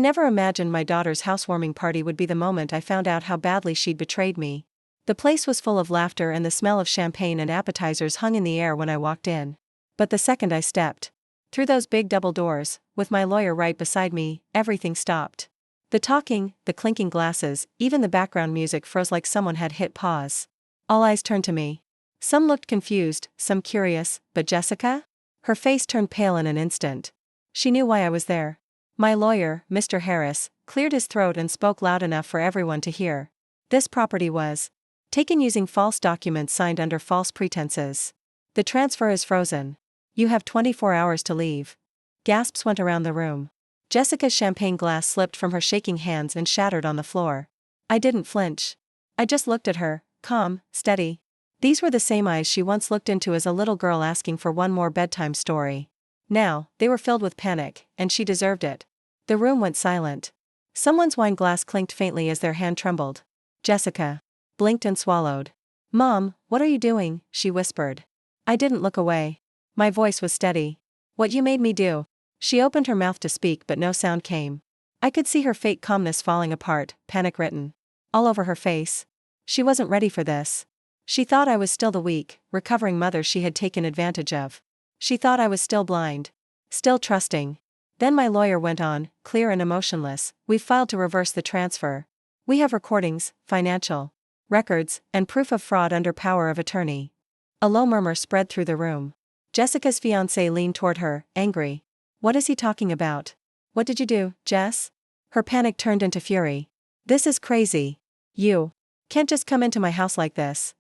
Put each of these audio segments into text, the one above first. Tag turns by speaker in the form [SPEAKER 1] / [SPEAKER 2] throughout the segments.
[SPEAKER 1] never imagined my daughter's housewarming party would be the moment I found out how badly she'd betrayed me. The place was full of laughter and the smell of champagne and appetizers hung in the air when I walked in. But the second I stepped through those big double doors, with my lawyer right beside me, everything stopped. The talking, the clinking glasses, even the background music froze like someone had hit pause. All eyes turned to me. Some looked confused, some curious, but Jessica? Her face turned pale in an instant. She knew why I was there. My lawyer, Mr. Harris, cleared his throat and spoke loud enough for everyone to hear. This property was taken using false documents signed under false pretenses. The transfer is frozen. You have 24 hours to leave. Gasps went around the room. Jessica's champagne glass slipped from her shaking hands and shattered on the floor. I didn't flinch. I just looked at her, calm, steady. These were the same eyes she once looked into as a little girl asking for one more bedtime story. Now, they were filled with panic, and she deserved it. The room went silent. Someone's wine glass clinked faintly as their hand trembled. Jessica blinked and swallowed. "Mom, what are you doing?" she whispered. I didn't look away. My voice was steady. "What you made me do." She opened her mouth to speak but no sound came. I could see her fake calmness falling apart, panic written all over her face. She wasn't ready for this. She thought I was still the weak, recovering mother she had taken advantage of. She thought I was still blind. Still trusting. Then my lawyer went on, clear and emotionless. "We've filed to reverse the transfer. We have recordings, financial records, and proof of fraud under power of attorney." A low murmur spread through the room. Jessica's fiancé leaned toward her, angry. "What is he talking about? What did you do, Jess?" Her panic turned into fury. "This is crazy. You can't just come into my house like this."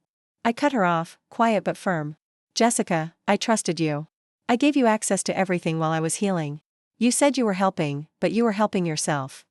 [SPEAKER 1] I cut her off, quiet but firm. "Jessica, I trusted you. I gave you access to everything while I was healing. You said you were helping, but you were helping yourself."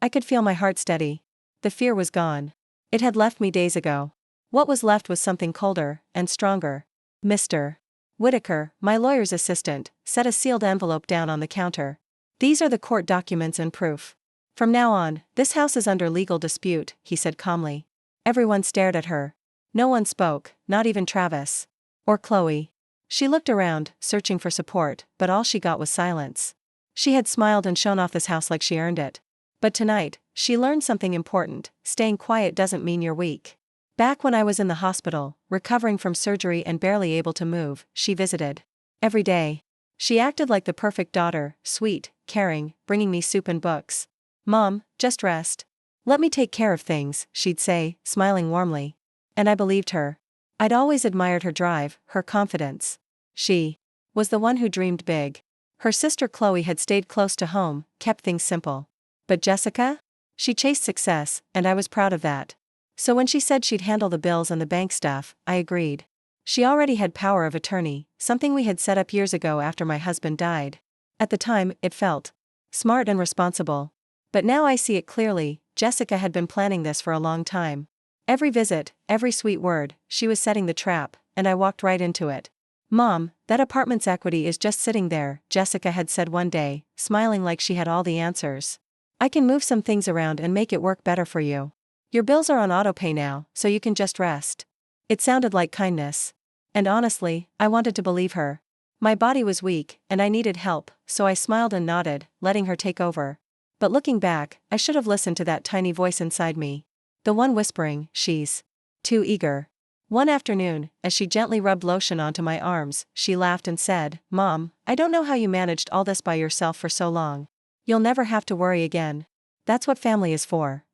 [SPEAKER 1] I could feel my heart steady. The fear was gone. It had left me days ago. What was left was something colder and stronger. Mr. Whitaker, my lawyer's assistant, set a sealed envelope down on the counter. "These are the court documents and proof. From now on, this house is under legal dispute," he said calmly. Everyone stared at her. No one spoke, not even Travis. Or Chloe. She looked around, searching for support, but all she got was silence. She had smiled and shown off this house like she earned it. But tonight, she learned something important: staying quiet doesn't mean you're weak. Back when I was in the hospital, recovering from surgery and barely able to move, she visited. Every day. She acted like the perfect daughter, sweet, caring, bringing me soup and books. "Mom, just rest. Let me take care of things," she'd say, smiling warmly. And I believed her. I'd always admired her drive, her confidence. She was the one who dreamed big. Her sister Chloe had stayed close to home, kept things simple. But Jessica? She chased success, and I was proud of that. So when she said she'd handle the bills and the bank stuff, I agreed. She already had power of attorney, something we had set up years ago after my husband died. At the time, it felt smart and responsible. But now I see it clearly. Jessica had been planning this for a long time. Every visit, every sweet word, she was setting the trap, and I walked right into it. "Mom, that apartment's equity is just sitting there," Jessica had said one day, smiling like she had all the answers. "I can move some things around and make it work better for you. Your bills are on autopay now, so you can just rest." It sounded like kindness. And honestly, I wanted to believe her. My body was weak, and I needed help, so I smiled and nodded, letting her take over. But looking back, I should have listened to that tiny voice inside me. The one whispering, "She's too eager." One afternoon, as she gently rubbed lotion onto my arms, she laughed and said, "Mom, I don't know how you managed all this by yourself for so long. You'll never have to worry again. That's what family is for."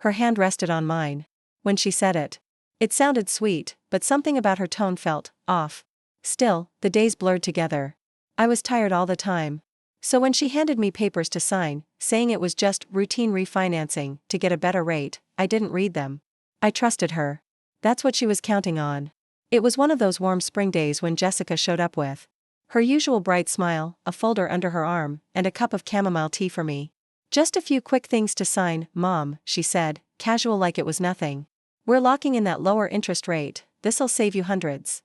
[SPEAKER 1] Her hand rested on mine. When she said it, it sounded sweet, but something about her tone felt off. Still, the days blurred together. I was tired all the time. So when she handed me papers to sign, saying it was just routine refinancing to get a better rate, I didn't read them. I trusted her. That's what she was counting on. It was one of those warm spring days when Jessica showed up with her usual bright smile, a folder under her arm, and a cup of chamomile tea for me. "Just a few quick things to sign, Mom," she said, casual like it was nothing. "We're locking in that lower interest rate, this'll save you hundreds."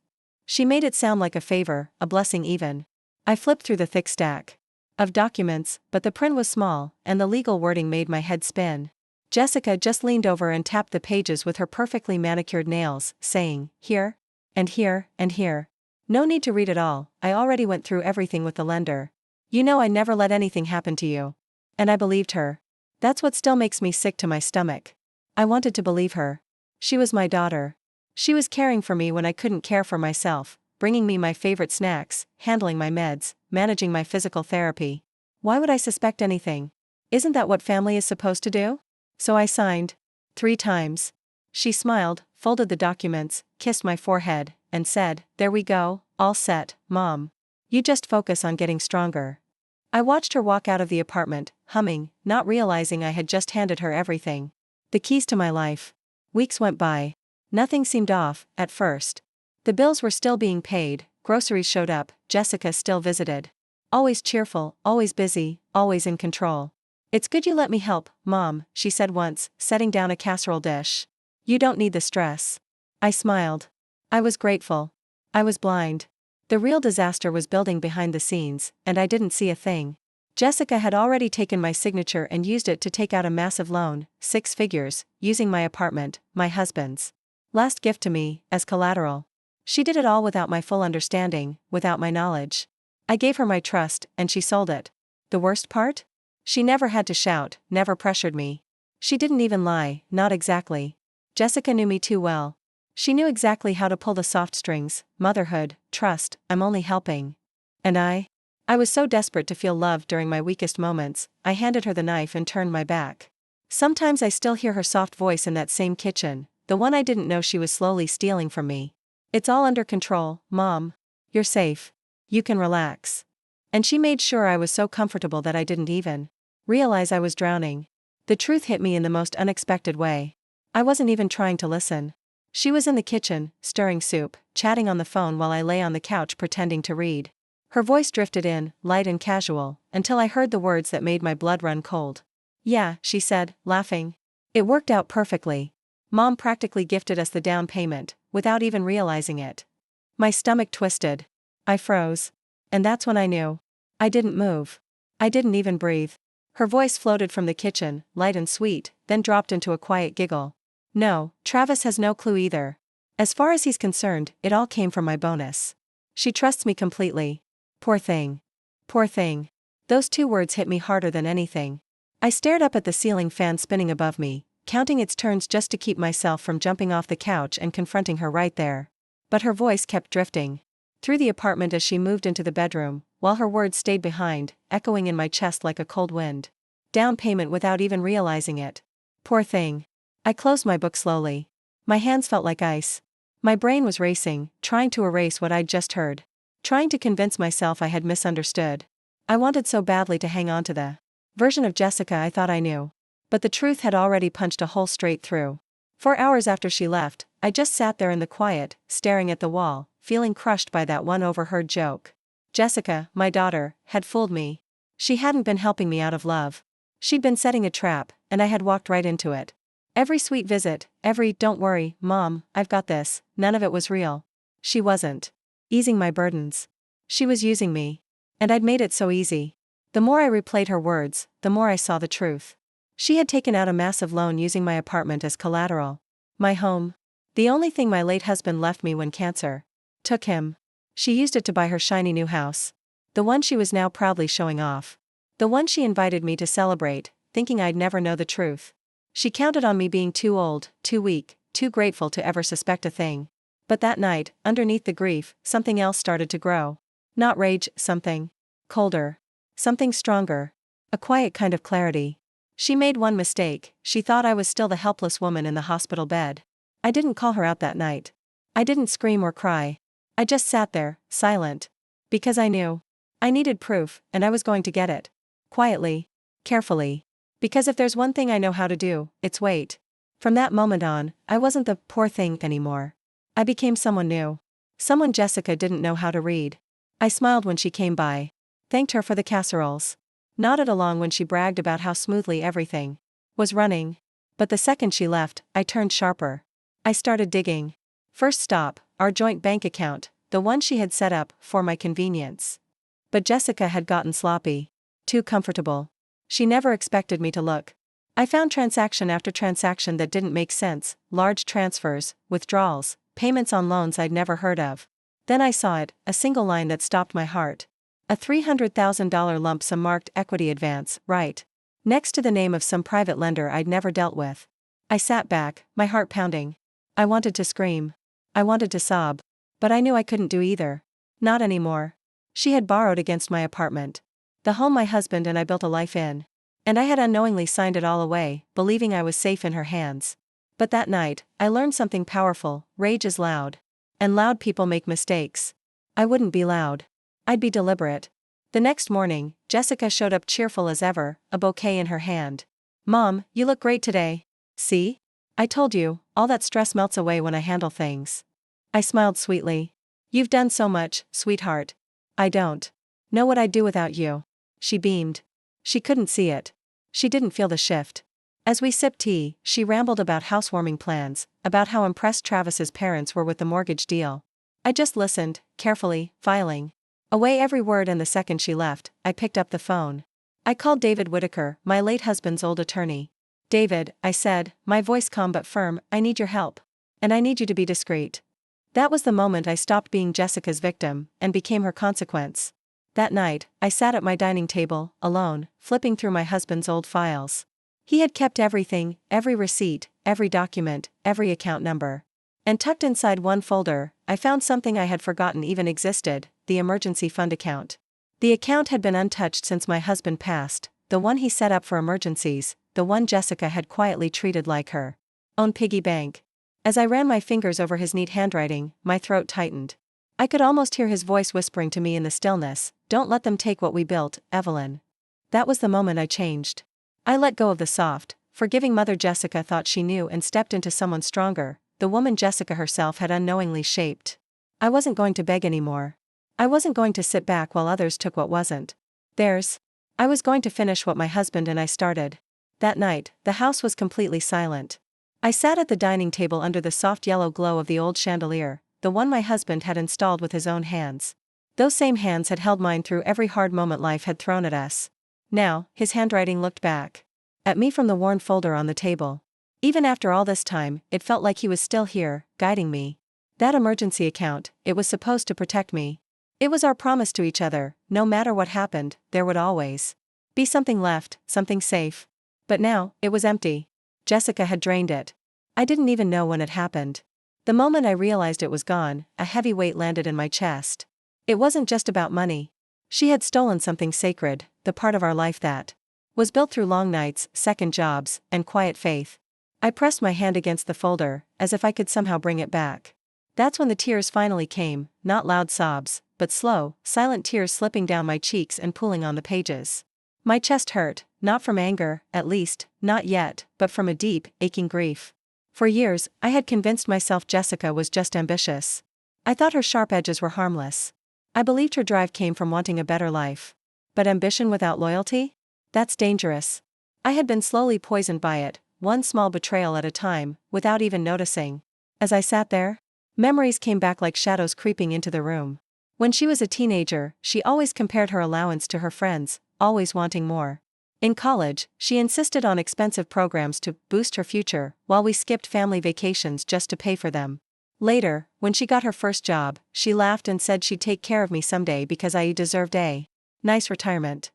[SPEAKER 1] She made it sound like a favor, a blessing even. I flipped through the thick stack of documents, but the print was small, and the legal wording made my head spin. Jessica just leaned over and tapped the pages with her perfectly manicured nails, saying, "Here, and here, and here." No need to read it all, I already went through everything with the lender. "You know I never let anything happen to you." And I believed her. That's what still makes me sick to my stomach. I wanted to believe her. She was my daughter. She was caring for me when I couldn't care for myself, bringing me my favorite snacks, handling my meds, managing my physical therapy. Why would I suspect anything? Isn't that what family is supposed to do? So I signed. 3 times. She smiled, folded the documents, kissed my forehead, and said, "There we go, all set, Mom. You just focus on getting stronger." I watched her walk out of the apartment, humming, not realizing I had just handed her everything. The keys to my life. Weeks went by. Nothing seemed off, at first. The bills were still being paid, groceries showed up, Jessica still visited. Always cheerful, always busy, always in control. "It's good you let me help, Mom," she said once, setting down a casserole dish. "You don't need the stress." I smiled. I was grateful. I was blind. The real disaster was building behind the scenes, and I didn't see a thing. Jessica had already taken my signature and used it to take out a massive loan, 6 figures, using my apartment, my husband's last gift to me, as collateral. She did it all without my full understanding, without my knowledge. I gave her my trust, and she sold it. The worst part? She never had to shout, never pressured me. She didn't even lie, not exactly. Jessica knew me too well. She knew exactly how to pull the soft strings: motherhood, trust, I'm only helping. And I was so desperate to feel loved during my weakest moments, I handed her the knife and turned my back. Sometimes I still hear her soft voice in that same kitchen, the one I didn't know she was slowly stealing from me. "It's all under control, Mom. You're safe. You can relax." And she made sure I was so comfortable that I didn't even realize I was drowning. The truth hit me in the most unexpected way. I wasn't even trying to listen. She was in the kitchen, stirring soup, chatting on the phone while I lay on the couch pretending to read. Her voice drifted in, light and casual, until I heard the words that made my blood run cold. "Yeah," she said, laughing. "It worked out perfectly. Mom practically gifted us the down payment, without even realizing it." My stomach twisted. I froze. And that's when I knew. I didn't move. I didn't even breathe. Her voice floated from the kitchen, light and sweet, then dropped into a quiet giggle. "No, Travis has no clue either. As far as he's concerned, it all came from my bonus. She trusts me completely." Poor thing. Poor thing. Those 2 words hit me harder than anything. I stared up at the ceiling fan spinning above me, counting its turns just to keep myself from jumping off the couch and confronting her right there. But her voice kept drifting through the apartment as she moved into the bedroom, while her words stayed behind, echoing in my chest like a cold wind. Down payment without even realizing it. Poor thing. I closed my book slowly. My hands felt like ice. My brain was racing, trying to erase what I'd just heard. Trying to convince myself I had misunderstood. I wanted so badly to hang on to the version of Jessica I thought I knew. But the truth had already punched a hole straight through. 4 hours after she left, I just sat there in the quiet, staring at the wall, feeling crushed by that one overheard joke. Jessica, my daughter, had fooled me. She hadn't been helping me out of love. She'd been setting a trap, and I had walked right into it. Every sweet visit, every "don't worry, Mom, I've got this," none of it was real. She wasn't easing my burdens. She was using me. And I'd made it so easy. The more I replayed her words, the more I saw the truth. She had taken out a massive loan using my apartment as collateral. My home. The only thing my late husband left me when cancer took him. She used it to buy her shiny new house. The one she was now proudly showing off. The one she invited me to celebrate, thinking I'd never know the truth. She counted on me being too old, too weak, too grateful to ever suspect a thing. But that night, underneath the grief, something else started to grow. Not rage, something colder. Something stronger. A quiet kind of clarity. She made one mistake: she thought I was still the helpless woman in the hospital bed. I didn't call her out that night. I didn't scream or cry. I just sat there, silent. Because I knew. I needed proof, and I was going to get it. Quietly. Carefully. Because if there's one thing I know how to do, it's wait. From that moment on, I wasn't the poor thing anymore. I became someone new. Someone Jessica didn't know how to read. I smiled when she came by. Thanked her for the casseroles. Nodded along when she bragged about how smoothly everything was running. But the second she left, I turned sharper. I started digging. First stop, our joint bank account, the one she had set up for my convenience. But Jessica had gotten sloppy. Too comfortable. She never expected me to look. I found transaction after transaction that didn't make sense: large transfers, withdrawals, payments on loans I'd never heard of. Then I saw it, a single line that stopped my heart. A $300,000 lump sum marked equity advance, right? next to the name of some private lender I'd never dealt with. I sat back, my heart pounding. I wanted to scream. I wanted to sob. But I knew I couldn't do either. Not anymore. She had borrowed against my apartment. The home my husband and I built a life in. And I had unknowingly signed it all away, believing I was safe in her hands. But that night, I learned something powerful: rage is loud. And loud people make mistakes. I wouldn't be loud. I'd be deliberate. The next morning, Jessica showed up cheerful as ever, a bouquet in her hand. "Mom, you look great today. See? I told you, all that stress melts away when I handle things." I smiled sweetly. "You've done so much, sweetheart." "I don't know what I'd do without you." She beamed. She couldn't see it. She didn't feel the shift. As we sipped tea, she rambled about housewarming plans, about how impressed Travis's parents were with the mortgage deal. I just listened, carefully, filing away every word, and the second she left, I picked up the phone. I called David Whitaker, my late husband's old attorney. "David," I said, my voice calm but firm, "I need your help. And I need you to be discreet." That was the moment I stopped being Jessica's victim, and became her consequence. That night, I sat at my dining table, alone, flipping through my husband's old files. He had kept everything, every receipt, every document, every account number. And tucked inside one folder, I found something I had forgotten even existed: the emergency fund account. The account had been untouched since my husband passed, the one he set up for emergencies, the one Jessica had quietly treated like her own piggy bank. As I ran my fingers over his neat handwriting, my throat tightened. I could almost hear his voice whispering to me in the stillness, "Don't let them take what we built, Evelyn." That was the moment I changed. I let go of the soft, forgiving mother Jessica thought she knew and stepped into someone stronger, the woman Jessica herself had unknowingly shaped. I wasn't going to beg anymore. I wasn't going to sit back while others took what wasn't theirs. I was going to finish what my husband and I started. That night, the house was completely silent. I sat at the dining table under the soft yellow glow of the old chandelier, the one my husband had installed with his own hands. Those same hands had held mine through every hard moment life had thrown at us. Now, his handwriting looked back at me from the worn folder on the table. Even after all this time, it felt like he was still here, guiding me. That emergency account, it was supposed to protect me. It was our promise to each other: no matter what happened, there would always be something left, something safe. But now, it was empty. Jessica had drained it. I didn't even know when it happened. The moment I realized it was gone, a heavy weight landed in my chest. It wasn't just about money. She had stolen something sacred, the part of our life that was built through long nights, second jobs, and quiet faith. I pressed my hand against the folder, as if I could somehow bring it back. That's when the tears finally came, not loud sobs, but slow, silent tears slipping down my cheeks and pooling on the pages. My chest hurt, not from anger, at least, not yet, but from a deep, aching grief. For years, I had convinced myself Jessica was just ambitious. I thought her sharp edges were harmless. I believed her drive came from wanting a better life. But ambition without loyalty? That's dangerous. I had been slowly poisoned by it, one small betrayal at a time, without even noticing. As I sat there, memories came back like shadows creeping into the room. When she was a teenager, she always compared her allowance to her friends, always wanting more. In college, she insisted on expensive programs to boost her future, while we skipped family vacations just to pay for them. Later, when she got her first job, she laughed and said she'd take care of me someday because I deserved a nice retirement.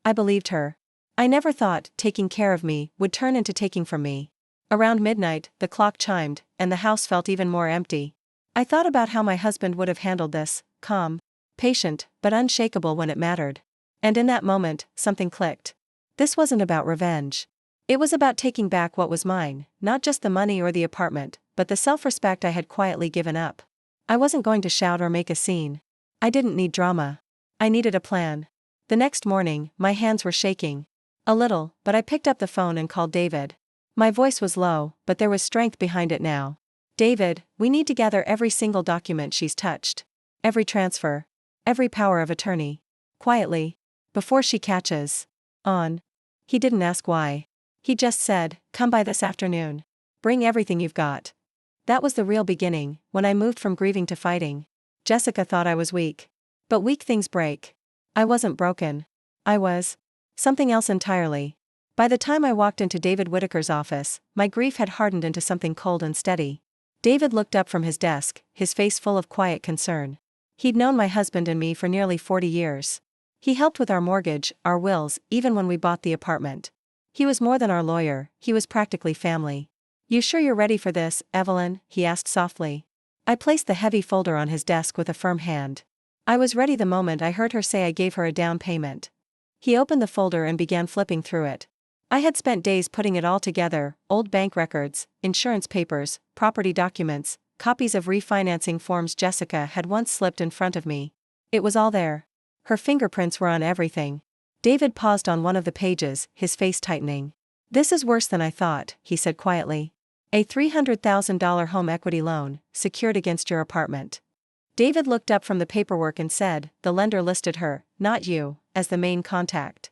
[SPEAKER 1] I believed her. I never thought taking care of me would turn into taking from me. Around midnight, the clock chimed, and the house felt even more empty. I thought about how my husband would have handled this, calm, patient, but unshakable when it mattered. And in that moment, something clicked. This wasn't about revenge. It was about taking back what was mine, not just the money or the apartment, but the self-respect I had quietly given up. I wasn't going to shout or make a scene. I didn't need drama. I needed a plan. The next morning, my hands were shaking. A little, but I picked up the phone and called David. My voice was low, but there was strength behind it now. "David, we need to gather every single document she's touched. Every transfer. Every power of attorney. Quietly. Before she catches on." He didn't ask why. He just said, "Come by this afternoon. Bring everything you've got." That was the real beginning, when I moved from grieving to fighting. Jessica thought I was weak. But weak things break. I wasn't broken. I was something else entirely. By the time I walked into David Whitaker's office, my grief had hardened into something cold and steady. David looked up from his desk, his face full of quiet concern. He'd known my husband and me for nearly 40 years. He helped with our mortgage, our wills, even when we bought the apartment. He was more than our lawyer, he was practically family. "You sure you're ready for this, Evelyn?" he asked softly. I placed the heavy folder on his desk with a firm hand. I was ready the moment I heard her say I gave her a down payment. He opened the folder and began flipping through it. I had spent days putting it all together: old bank records, insurance papers, property documents, copies of refinancing forms Jessica had once slipped in front of me. It was all there. Her fingerprints were on everything. David paused on one of the pages, his face tightening. "This is worse than I thought," he said quietly. "A $300,000 home equity loan, secured against your apartment." David looked up from the paperwork and said, "The lender listed her, not you, as the main contact."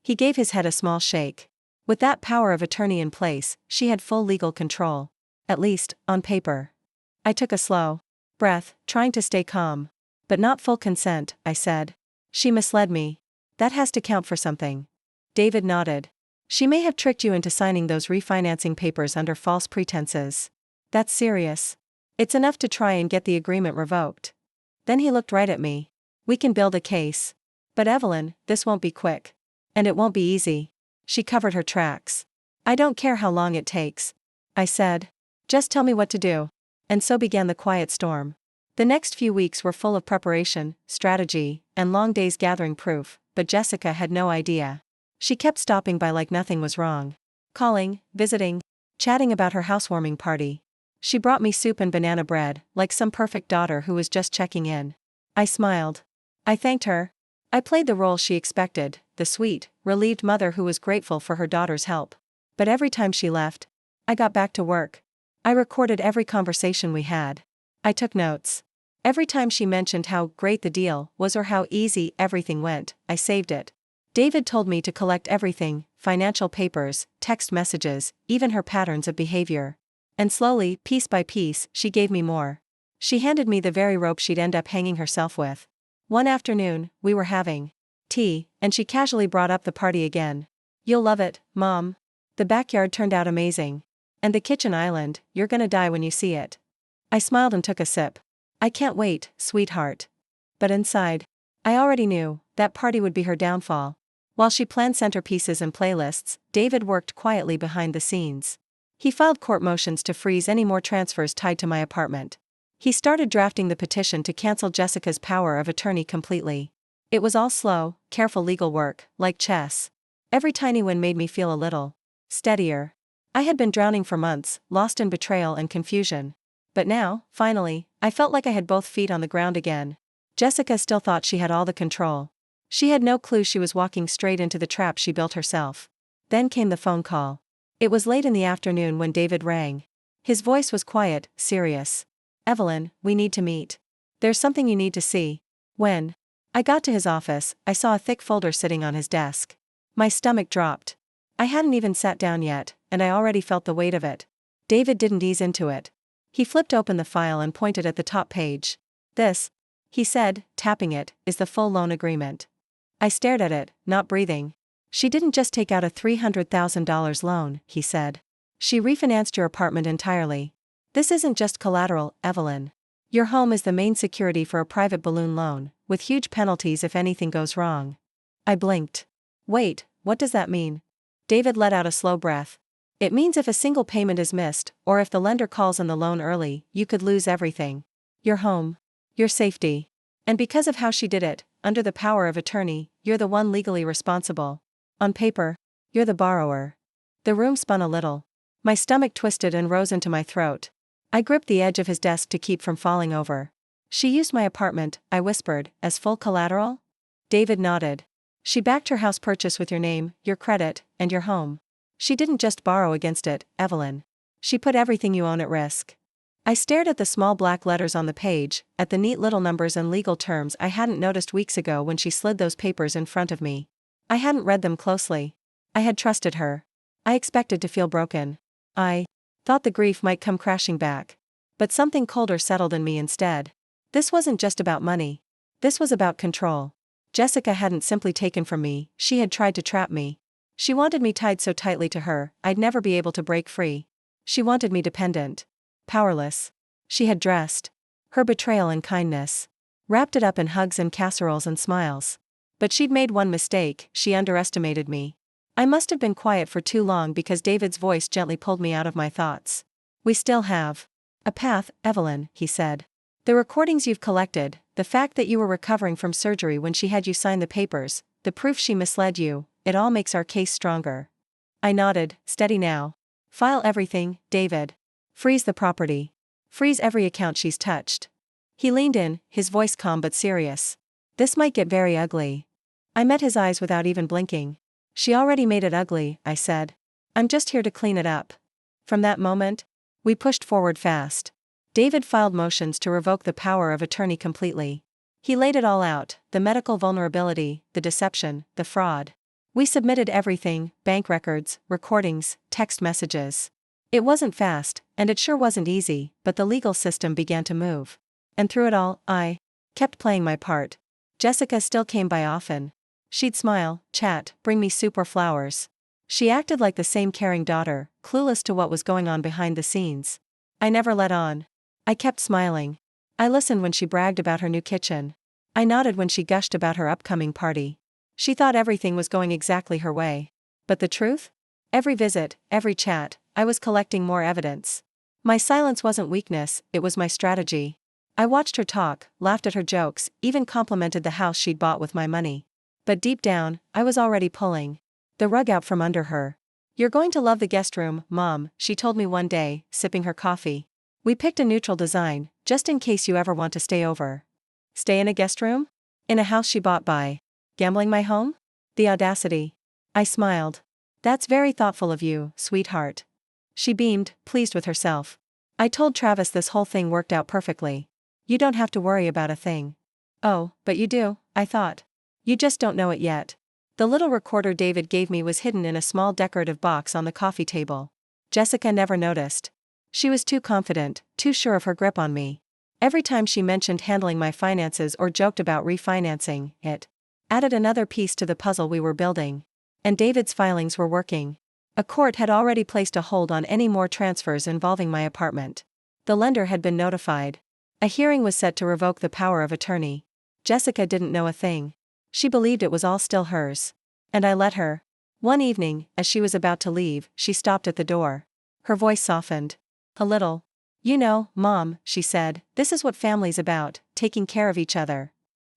[SPEAKER 1] He gave his head a small shake. With that power of attorney in place, she had full legal control. At least, on paper. I took a slow breath, trying to stay calm. "But not full consent," I said. "She misled me. That has to count for something." David nodded. "She may have tricked you into signing those refinancing papers under false pretenses. That's serious. It's enough to try and get the agreement revoked." Then he looked right at me. "We can build a case. But Evelyn, this won't be quick. And it won't be easy." She covered her tracks. "I don't care how long it takes," I said. "Just tell me what to do." And so began the quiet storm. The next few weeks were full of preparation, strategy, and long days gathering proof, but Jessica had no idea. She kept stopping by like nothing was wrong. Calling, visiting, chatting about her housewarming party. She brought me soup and banana bread, like some perfect daughter who was just checking in. I smiled. I thanked her. I played the role she expected, the sweet, relieved mother who was grateful for her daughter's help. But every time she left, I got back to work. I recorded every conversation we had. I took notes. Every time she mentioned how great the deal was or how easy everything went, I saved it. David told me to collect everything: financial papers, text messages, even her patterns of behavior. And slowly, piece by piece, she gave me more. She handed me the very rope she'd end up hanging herself with. One afternoon, we were having tea, and she casually brought up the party again. "You'll love it, Mom. The backyard turned out amazing. And the kitchen island, you're gonna die when you see it." I smiled and took a sip. "I can't wait, sweetheart." But inside, I already knew that party would be her downfall. While she planned centerpieces and playlists, David worked quietly behind the scenes. He filed court motions to freeze any more transfers tied to my apartment. He started drafting the petition to cancel Jessica's power of attorney completely. It was all slow, careful legal work, like chess. Every tiny win made me feel a little steadier. I had been drowning for months, lost in betrayal and confusion. But now, finally, I felt like I had both feet on the ground again. Jessica still thought she had all the control. She had no clue she was walking straight into the trap she built herself. Then came the phone call. It was late in the afternoon when David rang. His voice was quiet, serious. "Evelyn, we need to meet. There's something you need to see." When I got to his office, I saw a thick folder sitting on his desk. My stomach dropped. I hadn't even sat down yet, and I already felt the weight of it. David didn't ease into it. He flipped open the file and pointed at the top page. "This," he said, tapping it, "is the full loan agreement." I stared at it, not breathing. "She didn't just take out a $300,000 loan," he said. "She refinanced your apartment entirely. This isn't just collateral, Evelyn. Your home is the main security for a private balloon loan, with huge penalties if anything goes wrong." I blinked. "Wait, what does that mean?" David let out a slow breath. "It means if a single payment is missed, or if the lender calls on the loan early, you could lose everything. Your home. Your safety. And because of how she did it, under the power of attorney, you're the one legally responsible. On paper, you're the borrower." The room spun a little. My stomach twisted and rose into my throat. I gripped the edge of his desk to keep from falling over. "She used my apartment," I whispered, "as full collateral?" David nodded. "She backed her house purchase with your name, your credit, and your home. She didn't just borrow against it, Evelyn. She put everything you own at risk." I stared at the small black letters on the page, at the neat little numbers and legal terms I hadn't noticed weeks ago when she slid those papers in front of me. I hadn't read them closely. I had trusted her. I expected to feel broken. I thought the grief might come crashing back. But something colder settled in me instead. This wasn't just about money. This was about control. Jessica hadn't simply taken from me, she had tried to trap me. She wanted me tied so tightly to her, I'd never be able to break free. She wanted me dependent. Powerless. She had dressed her betrayal in kindness. Wrapped it up in hugs and casseroles and smiles. But she'd made one mistake: she underestimated me. I must have been quiet for too long because David's voice gently pulled me out of my thoughts. We still have a path, Evelyn, he said. The recordings you've collected, the fact that you were recovering from surgery when she had you sign the papers, the proof she misled you, it all makes our case stronger. I nodded, steady now. File everything, David. Freeze the property. Freeze every account she's touched. He leaned in, his voice calm but serious. This might get very ugly. I met his eyes without even blinking. She already made it ugly, I said. I'm just here to clean it up. From that moment, we pushed forward fast. David filed motions to revoke the power of attorney completely. He laid it all out, the medical vulnerability, the deception, the fraud. We submitted everything, bank records, recordings, text messages. It wasn't fast, and it sure wasn't easy, but the legal system began to move. And through it all, I kept playing my part. Jessica still came by often. She'd smile, chat, bring me soup or flowers. She acted like the same caring daughter, clueless to what was going on behind the scenes. I never let on. I kept smiling. I listened when she bragged about her new kitchen. I nodded when she gushed about her upcoming party. She thought everything was going exactly her way. But the truth? Every visit, every chat, I was collecting more evidence. My silence wasn't weakness, it was my strategy. I watched her talk, laughed at her jokes, even complimented the house she'd bought with my money. But deep down, I was already pulling the rug out from under her. You're going to love the guest room, Mom, she told me one day, sipping her coffee. We picked a neutral design, just in case you ever want to stay over. Stay in a guest room? In a house she bought by gambling my home? The audacity. I smiled. That's very thoughtful of you, sweetheart. She beamed, pleased with herself. I told Travis this whole thing worked out perfectly. You don't have to worry about a thing. Oh, but you do, I thought. You just don't know it yet. The little recorder David gave me was hidden in a small decorative box on the coffee table. Jessica never noticed. She was too confident, too sure of her grip on me. Every time she mentioned handling my finances or joked about refinancing, it added another piece to the puzzle we were building. And David's filings were working. A court had already placed a hold on any more transfers involving my apartment. The lender had been notified. A hearing was set to revoke the power of attorney. Jessica didn't know a thing. She believed it was all still hers. And I let her. One evening, as she was about to leave, she stopped at the door. Her voice softened. A little. You know, Mom, she said, this is what family's about, taking care of each other.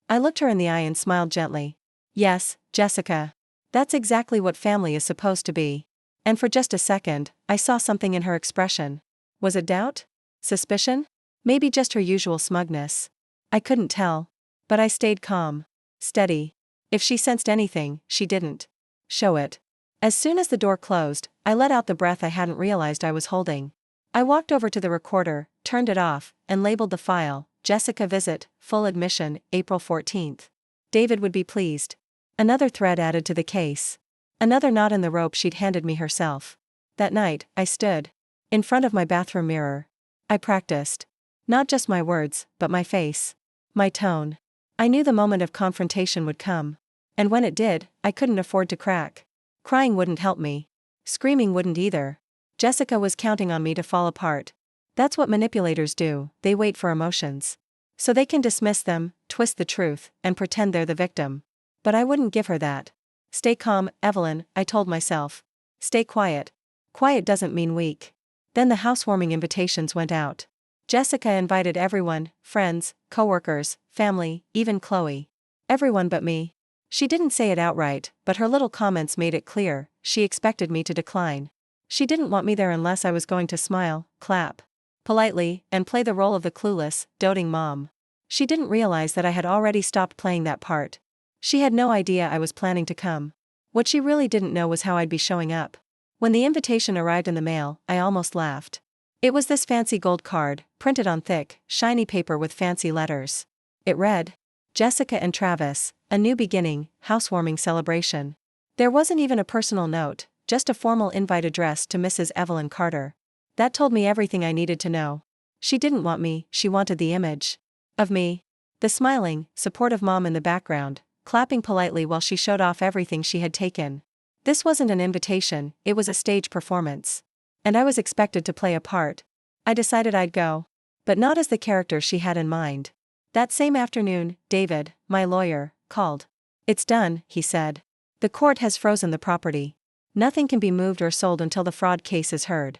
[SPEAKER 1] I looked her in the eye and smiled gently. Yes, Jessica. That's exactly what family is supposed to be. And for just a second, I saw something in her expression. Was it doubt? Suspicion? Maybe just her usual smugness. I couldn't tell. But I stayed calm. Steady. If she sensed anything, she didn't show it. As soon as the door closed, I let out the breath I hadn't realized I was holding. I walked over to the recorder, turned it off, and labeled the file, Jessica visit, full admission, April 14th. David would be pleased. Another thread added to the case. Another knot in the rope she'd handed me herself. That night, I stood in front of my bathroom mirror. I practiced. Not just my words, but my face. My tone. I knew the moment of confrontation would come. And when it did, I couldn't afford to crack. Crying wouldn't help me. Screaming wouldn't either. Jessica was counting on me to fall apart. That's what manipulators do, they wait for emotions. So they can dismiss them, twist the truth, and pretend they're the victim. But I wouldn't give her that. Stay calm, Evelyn, I told myself. Stay quiet. Quiet doesn't mean weak. Then the housewarming invitations went out. Jessica invited everyone, friends, coworkers, family, even Chloe. Everyone but me. She didn't say it outright, but her little comments made it clear, she expected me to decline. She didn't want me there unless I was going to smile, clap politely, and play the role of the clueless, doting mom. She didn't realize that I had already stopped playing that part. She had no idea I was planning to come. What she really didn't know was how I'd be showing up. When the invitation arrived in the mail, I almost laughed. It was this fancy gold card, printed on thick, shiny paper with fancy letters. It read, Jessica and Travis, a new beginning, housewarming celebration. There wasn't even a personal note, just a formal invite addressed to Mrs. Evelyn Carter. That told me everything I needed to know. She didn't want me, she wanted the image of me. The smiling, supportive mom in the background, clapping politely while she showed off everything she had taken. This wasn't an invitation, it was a stage performance. And I was expected to play a part. I decided I'd go. But not as the character she had in mind. That same afternoon, David, my lawyer, called. It's done, he said. The court has frozen the property. Nothing can be moved or sold until the fraud case is heard.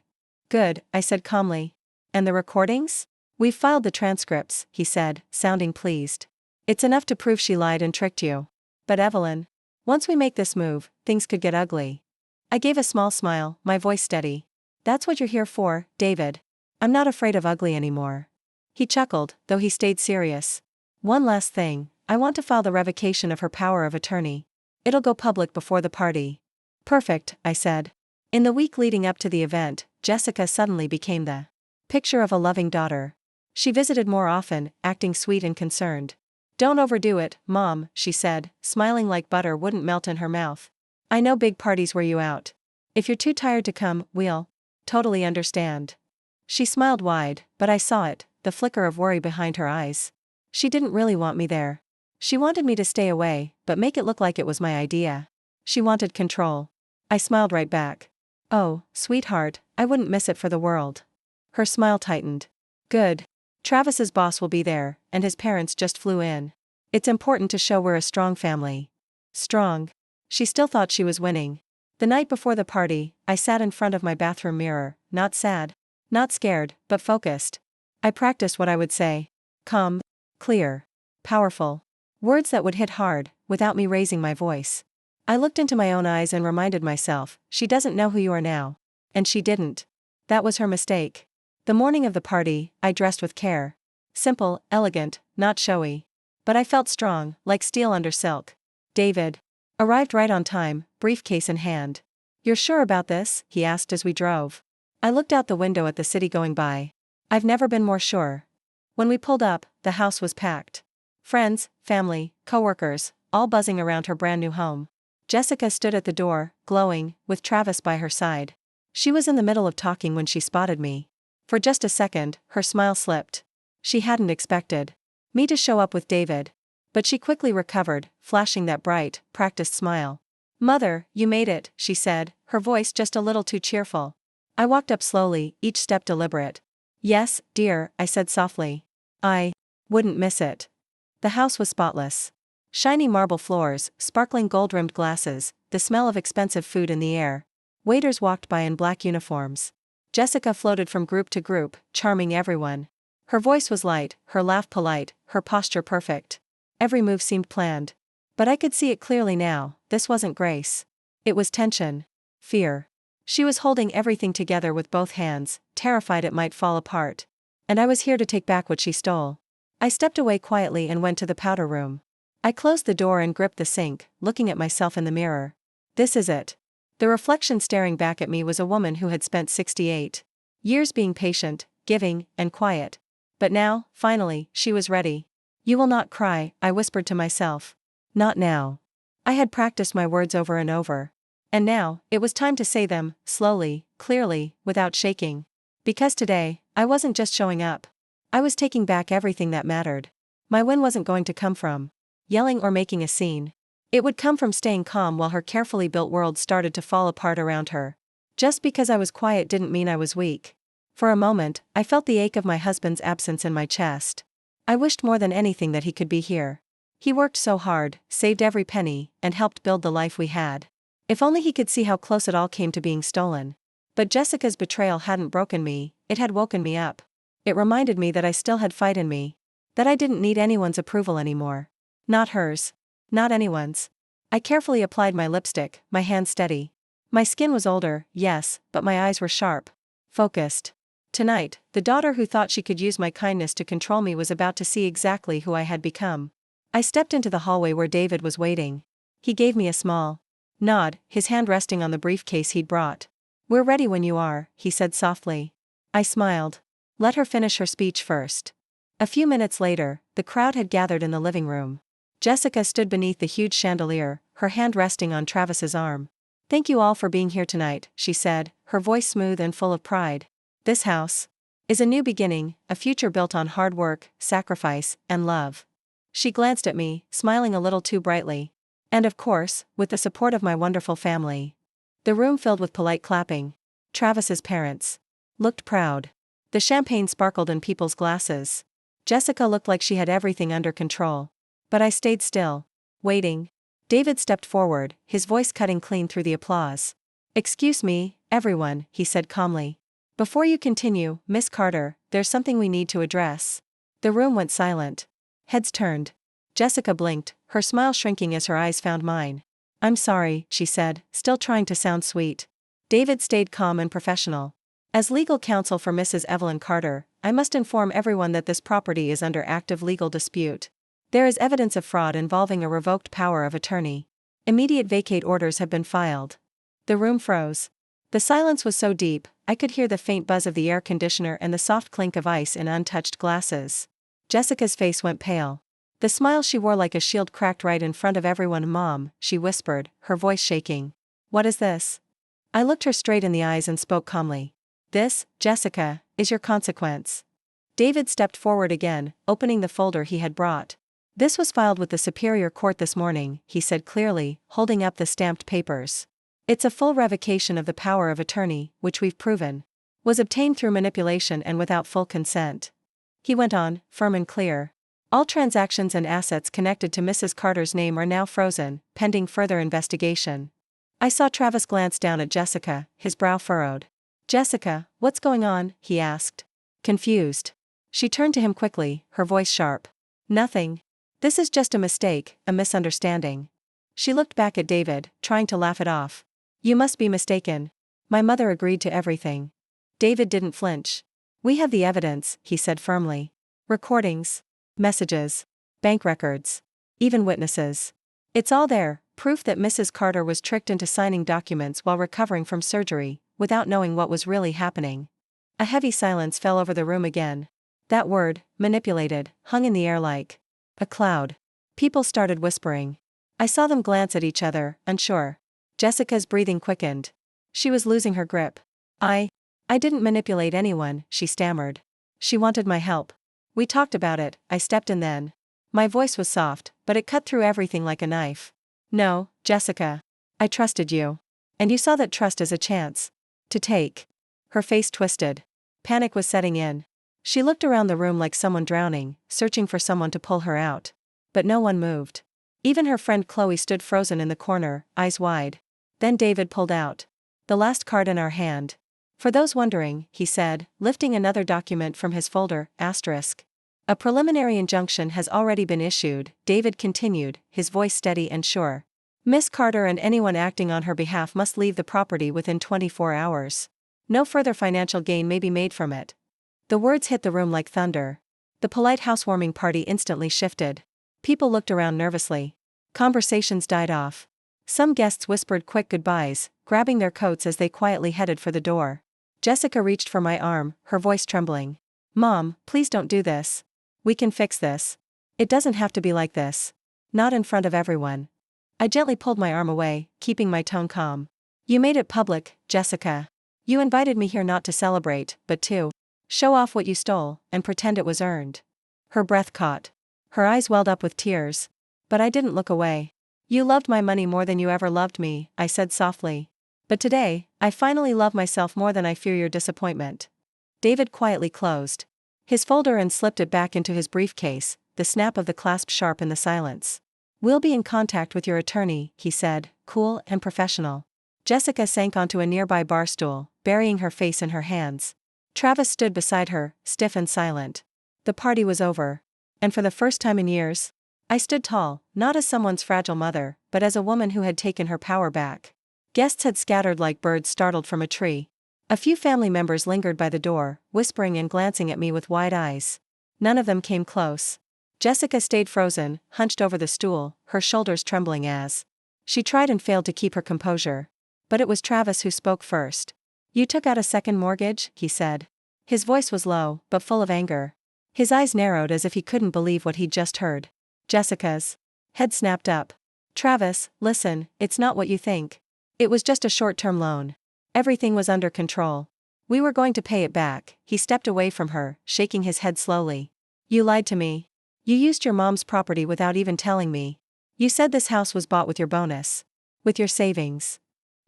[SPEAKER 1] Good, I said calmly. And the recordings? We've filed the transcripts, he said, sounding pleased. It's enough to prove she lied and tricked you. But Evelyn, once we make this move, things could get ugly. I gave a small smile, my voice steady. That's what you're here for, David. I'm not afraid of ugly anymore. He chuckled, though he stayed serious. One last thing, I want to file the revocation of her power of attorney. It'll go public before the party. Perfect, I said. In the week leading up to the event, Jessica suddenly became the picture of a loving daughter. She visited more often, acting sweet and concerned. Don't overdo it, Mom, she said, smiling like butter wouldn't melt in her mouth. I know big parties wear you out. If you're too tired to come, we'll totally understand. She smiled wide, but I saw it, the flicker of worry behind her eyes. She didn't really want me there. She wanted me to stay away, but make it look like it was my idea. She wanted control. I smiled right back. Oh, sweetheart, I wouldn't miss it for the world. Her smile tightened. Good. Travis's boss will be there, and his parents just flew in. It's important to show we're a strong family. Strong. She still thought she was winning. The night before the party, I sat in front of my bathroom mirror, not sad, not scared, but focused. I practiced what I would say. Calm, clear, powerful. Words that would hit hard, without me raising my voice. I looked into my own eyes and reminded myself, she doesn't know who you are now. And she didn't. That was her mistake. The morning of the party, I dressed with care. Simple, elegant, not showy. But I felt strong, like steel under silk. David arrived right on time, briefcase in hand. You're sure about this? He asked as we drove. I looked out the window at the city going by. I've never been more sure. When we pulled up, the house was packed. Friends, family, coworkers, all buzzing around her brand new home. Jessica stood at the door, glowing, with Travis by her side. She was in the middle of talking when she spotted me. For just a second, her smile slipped. She hadn't expected me to show up with David. But she quickly recovered, flashing that bright, practiced smile. Mother, you made it, she said, her voice just a little too cheerful. I walked up slowly, each step deliberate. Yes, dear, I said softly. I wouldn't miss it. The house was spotless. Shiny marble floors, sparkling gold-rimmed glasses, the smell of expensive food in the air. Waiters walked by in black uniforms. Jessica floated from group to group, charming everyone. Her voice was light, her laugh polite, her posture perfect. Every move seemed planned. But I could see it clearly now, this wasn't grace. It was tension. Fear. She was holding everything together with both hands, terrified it might fall apart. And I was here to take back what she stole. I stepped away quietly and went to the powder room. I closed the door and gripped the sink, looking at myself in the mirror. This is it. The reflection staring back at me was a woman who had spent 68 years being patient, giving, and quiet. But now, finally, she was ready. You will not cry, I whispered to myself. Not now. I had practiced my words over and over. And now, it was time to say them, slowly, clearly, without shaking. Because today, I wasn't just showing up. I was taking back everything that mattered. My win wasn't going to come from yelling or making a scene. It would come from staying calm while her carefully built world started to fall apart around her. Just because I was quiet didn't mean I was weak. For a moment, I felt the ache of my husband's absence in my chest. I wished more than anything that he could be here. He worked so hard, saved every penny, and helped build the life we had. If only he could see how close it all came to being stolen. But Jessica's betrayal hadn't broken me, it had woken me up. It reminded me that I still had fight in me. That I didn't need anyone's approval anymore. Not hers. Not anyone's. I carefully applied my lipstick, my hand steady. My skin was older, yes, but my eyes were sharp. Focused. Tonight, the daughter who thought she could use my kindness to control me was about to see exactly who I had become. I stepped into the hallway where David was waiting. He gave me a small nod, his hand resting on the briefcase he'd brought. We're ready when you are, he said softly. I smiled. Let her finish her speech first. A few minutes later, the crowd had gathered in the living room. Jessica stood beneath the huge chandelier, her hand resting on Travis's arm. Thank you all for being here tonight, she said, her voice smooth and full of pride. This house is a new beginning, a future built on hard work, sacrifice, and love. She glanced at me, smiling a little too brightly. And of course, with the support of my wonderful family. The room filled with polite clapping. Travis's parents looked proud. The champagne sparkled in people's glasses. Jessica looked like she had everything under control. But I stayed still, waiting. David stepped forward, his voice cutting clean through the applause. Excuse me, everyone, he said calmly. Before you continue, Miss Carter, there's something we need to address. The room went silent. Heads turned. Jessica blinked, her smile shrinking as her eyes found mine. I'm sorry, she said, still trying to sound sweet. David stayed calm and professional. As legal counsel for Mrs. Evelyn Carter, I must inform everyone that this property is under active legal dispute. There is evidence of fraud involving a revoked power of attorney. Immediate vacate orders have been filed. The room froze. The silence was so deep, I could hear the faint buzz of the air conditioner and the soft clink of ice in untouched glasses. Jessica's face went pale. The smile she wore like a shield cracked right in front of everyone. Mom, she whispered, her voice shaking. What is this? I looked her straight in the eyes and spoke calmly. This, Jessica, is your consequence. David stepped forward again, opening the folder he had brought. This was filed with the Superior Court this morning, he said clearly, holding up the stamped papers. It's a full revocation of the power of attorney, which we've proven was obtained through manipulation and without full consent. He went on, firm and clear. All transactions and assets connected to Mrs. Carter's name are now frozen, pending further investigation. I saw Travis glance down at Jessica, his brow furrowed. Jessica, what's going on? He asked. Confused. She turned to him quickly, her voice sharp. Nothing. This is just a mistake, a misunderstanding. She looked back at David, trying to laugh it off. You must be mistaken. My mother agreed to everything. David didn't flinch. We have the evidence, he said firmly. Recordings. Messages. Bank records. Even witnesses. It's all there, proof that Mrs. Carter was tricked into signing documents while recovering from surgery, without knowing what was really happening. A heavy silence fell over the room again. That word, manipulated, hung in the air like a cloud. People started whispering. I saw them glance at each other, unsure. Jessica's breathing quickened. She was losing her grip. I didn't manipulate anyone, she stammered. She wanted my help. We talked about it, I stepped in then. My voice was soft, but it cut through everything like a knife. No, Jessica. I trusted you. And you saw that trust as a chance to take. Her face twisted. Panic was setting in. She looked around the room like someone drowning, searching for someone to pull her out. But no one moved. Even her friend Chloe stood frozen in the corner, eyes wide. Then David pulled out the last card in our hand. For those wondering, he said, lifting another document from his folder, asterisk. A preliminary injunction has already been issued, David continued, his voice steady and sure. Miss Carter and anyone acting on her behalf must leave the property within 24 hours. No further financial gain may be made from it. The words hit the room like thunder. The polite housewarming party instantly shifted. People looked around nervously. Conversations died off. Some guests whispered quick goodbyes, grabbing their coats as they quietly headed for the door. Jessica reached for my arm, her voice trembling. Mom, please don't do this. We can fix this. It doesn't have to be like this. Not in front of everyone. I gently pulled my arm away, keeping my tone calm. You made it public, Jessica. You invited me here not to celebrate, but to show off what you stole, and pretend it was earned. Her breath caught. Her eyes welled up with tears. But I didn't look away. You loved my money more than you ever loved me, I said softly. But today, I finally love myself more than I fear your disappointment. David quietly closed his folder and slipped it back into his briefcase, the snap of the clasp sharp in the silence. We'll be in contact with your attorney, he said, cool and professional. Jessica sank onto a nearby bar stool, burying her face in her hands. Travis stood beside her, stiff and silent. The party was over. And for the first time in years, I stood tall, not as someone's fragile mother, but as a woman who had taken her power back. Guests had scattered like birds startled from a tree. A few family members lingered by the door, whispering and glancing at me with wide eyes. None of them came close. Jessica stayed frozen, hunched over the stool, her shoulders trembling as she tried and failed to keep her composure. But it was Travis who spoke first. You took out a second mortgage, he said. His voice was low, but full of anger. His eyes narrowed as if he couldn't believe what he'd just heard. Jessica's head snapped up. Travis, listen, it's not what you think. It was just a short-term loan. Everything was under control. We were going to pay it back. He stepped away from her, shaking his head slowly. You lied to me. You used your mom's property without even telling me. You said this house was bought with your bonus. With your savings.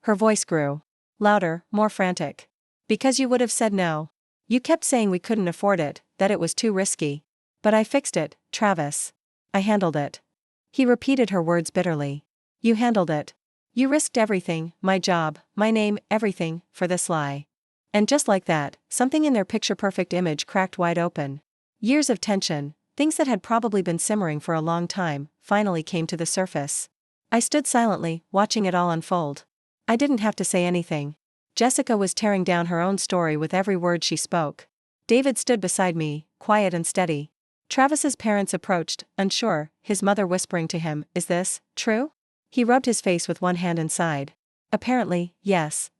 [SPEAKER 1] Her voice grew. Louder, more frantic. Because you would have said no. You kept saying we couldn't afford it, that it was too risky. But I fixed it, Travis. I handled it. He repeated her words bitterly. You handled it. You risked everything, my job, my name, everything, for this lie. And just like that, something in their picture-perfect image cracked wide open. Years of tension, things that had probably been simmering for a long time, finally came to the surface. I stood silently, watching it all unfold. I didn't have to say anything. Jessica was tearing down her own story with every word she spoke. David stood beside me, quiet and steady. Travis's parents approached, unsure, his mother whispering to him, "Is this true?" He rubbed his face with one hand and sighed. "Apparently, yes."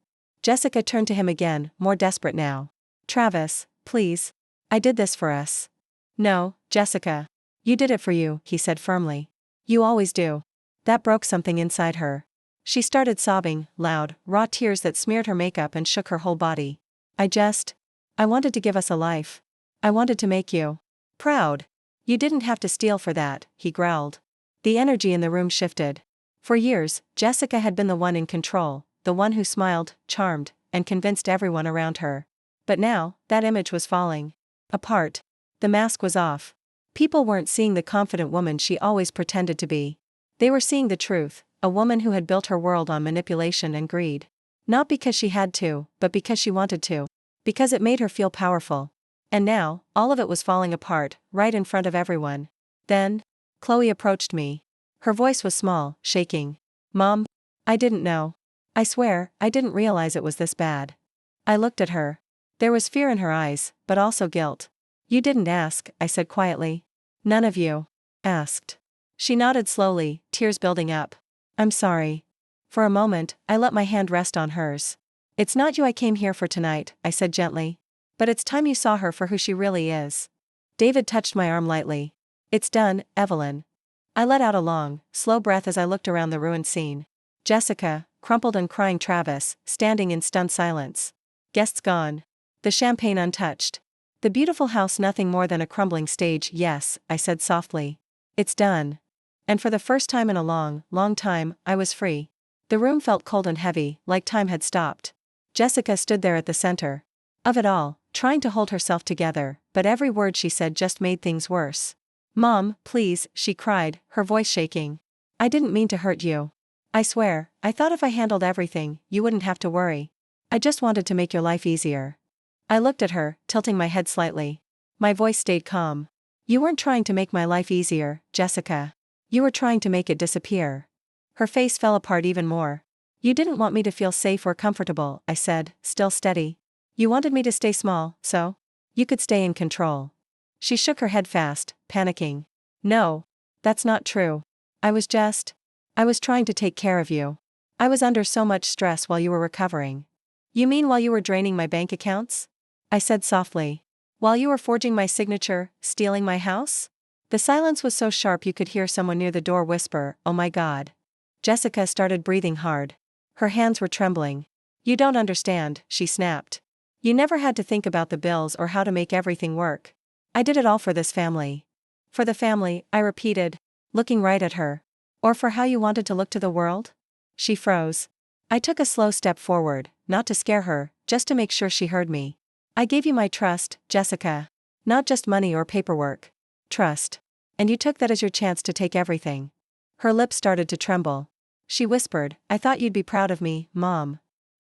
[SPEAKER 1] Jessica turned to him again, more desperate now. "Travis, please. I did this for us." "No, Jessica. You did it for you," he said firmly. "You always do." That broke something inside her. She started sobbing, loud, raw tears that smeared her makeup and shook her whole body. I wanted to give us a life. I wanted to make you proud. You didn't have to steal for that," he growled. The energy in the room shifted. For years, Jessica had been the one in control, the one who smiled, charmed, and convinced everyone around her. But now, that image was falling apart. The mask was off. People weren't seeing the confident woman she always pretended to be. They were seeing the truth, a woman who had built her world on manipulation and greed. Not because she had to, but because she wanted to. Because it made her feel powerful. And now, all of it was falling apart, right in front of everyone. Then, Chloe approached me. Her voice was small, shaking. "Mom, I didn't know. I swear, I didn't realize it was this bad." I looked at her. There was fear in her eyes, but also guilt. "You didn't ask," I said quietly. "None of you asked." She nodded slowly, tears building up. "I'm sorry." For a moment, I let my hand rest on hers. "It's not you I came here for tonight," I said gently. "But it's time you saw her for who she really is." David touched my arm lightly. "It's done, Evelyn." I let out a long, slow breath as I looked around the ruined scene. Jessica, crumpled and crying Travis, standing in stunned silence. Guests gone. The champagne untouched. The beautiful house nothing more than a crumbling stage. "Yes," I said softly. "It's done." And for the first time in a long, long time, I was free. The room felt cold and heavy, like time had stopped. Jessica stood there at the center of it all, trying to hold herself together, but every word she said just made things worse. "Mom, please," she cried, her voice shaking. "I didn't mean to hurt you. I swear, I thought if I handled everything, you wouldn't have to worry. I just wanted to make your life easier." I looked at her, tilting my head slightly. My voice stayed calm. "You weren't trying to make my life easier, Jessica. You were trying to make it disappear." Her face fell apart even more. "You didn't want me to feel safe or comfortable," I said, still steady. "You wanted me to stay small, so you could stay in control." She shook her head fast, panicking. "No. That's not true. I was trying to take care of you. I was under so much stress while you were recovering." "You mean while you were draining my bank accounts?" I said softly. "While you were forging my signature, stealing my house?" The silence was so sharp you could hear someone near the door whisper, "Oh my God." Jessica started breathing hard. Her hands were trembling. "You don't understand," she snapped. "You never had to think about the bills or how to make everything work. I did it all for this family." "For the family," I repeated, looking right at her. "Or for how you wanted to look to the world?" She froze. I took a slow step forward, not to scare her, just to make sure she heard me. "I gave you my trust, Jessica. Not just money or paperwork. Trust. And you took that as your chance to take everything." Her lips started to tremble. She whispered, "I thought you'd be proud of me, Mom."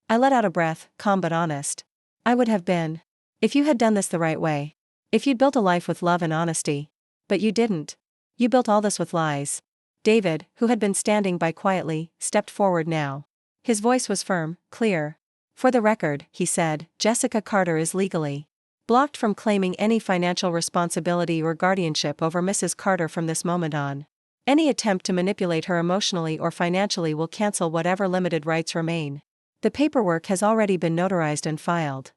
[SPEAKER 1] I let out a breath, calm but honest. "I would have been. If you had done this the right way. If you'd built a life with love and honesty. But you didn't. You built all this with lies." David, who had been standing by quietly, stepped forward now. His voice was firm, clear. "For the record," he said, "Jessica Carter is legally blocked from claiming any financial responsibility or guardianship over Mrs. Carter from this moment on. Any attempt to manipulate her emotionally or financially will cancel whatever limited rights remain. The paperwork has already been notarized and filed."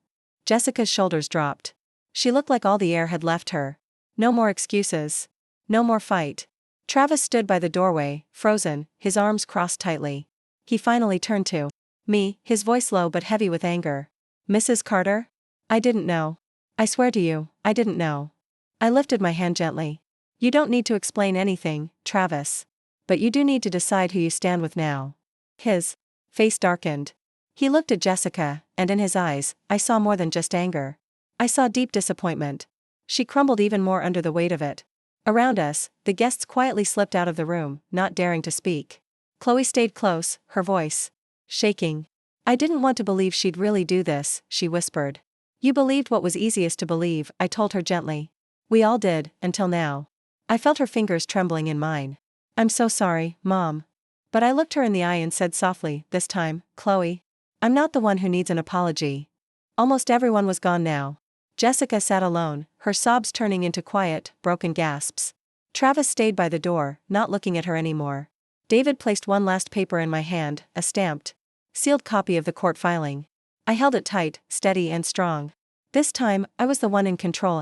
[SPEAKER 1] Jessica's shoulders dropped. She looked like all the air had left her. No more excuses. No more fight. Travis stood by the doorway, frozen, his arms crossed tightly. He finally turned to me, his voice low but heavy with anger. "Mrs. Carter? I didn't know. I swear to you, I didn't know." I lifted my hand gently. "You don't need to explain anything, Travis. But you do need to decide who you stand with now." His face darkened. He looked at Jessica, and in his eyes, I saw more than just anger. I saw deep disappointment. She crumbled even more under the weight of it. Around us, the guests quietly slipped out of the room, not daring to speak. Chloe stayed close, her voice shaking. I didn't want to believe she'd really do this, she whispered. You believed what was easiest to believe, I told her gently. We all did, until now. I felt her fingers trembling in mine. I'm so sorry, Mom. But I looked her in the eye and said softly, this time, Chloe. I'm not the one who needs an apology. Almost everyone was gone now. Jessica sat alone, her sobs turning into quiet, broken gasps. Travis stayed by the door, not looking at her anymore. David placed one last paper in my hand, a stamped, sealed copy of the court filing. I held it tight, steady and strong. This time, I was the one in control.